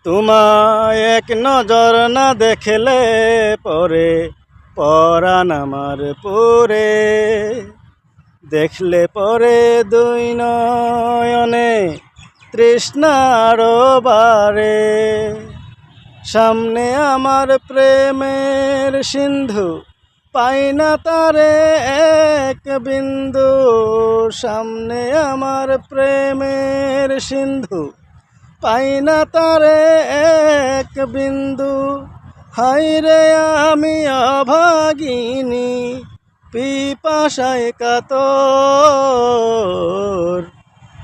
তোমায় এক নজর না দেখলে পরে পরাণ আমার পরে, দেখলে পরে দুই নয়নে তৃষ্ণার বারে। সামনে আমার প্রেমের সিন্ধু, পাই না তারে এক বিন্দু। সামনে আমার প্রেমের সিন্ধু, পাই না তারে এক বিন্দু। হায়রে আমি অভাগিনী, পিপাসায় কাতর।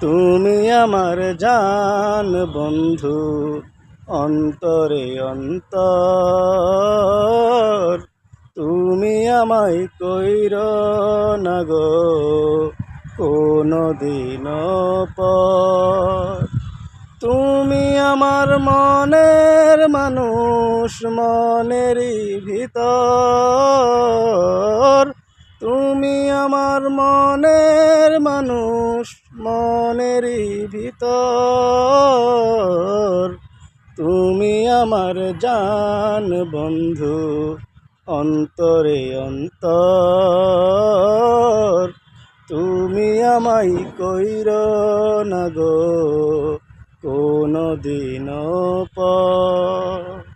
তুমি আমার জান বন্ধু, অন্তরে অন্তর। তুমি আমায় কইর না গো কোনো দিন পর। তুমি আমার মনের মানুষ, মনেরই ভিতর। তুমি আমার মনের মানুষ, মনেরই ভিতর। তুমি আমার জান বন্ধু, অন্তরে অন্তর। তুমি আমায় কইর না গো কোনো দিন পর।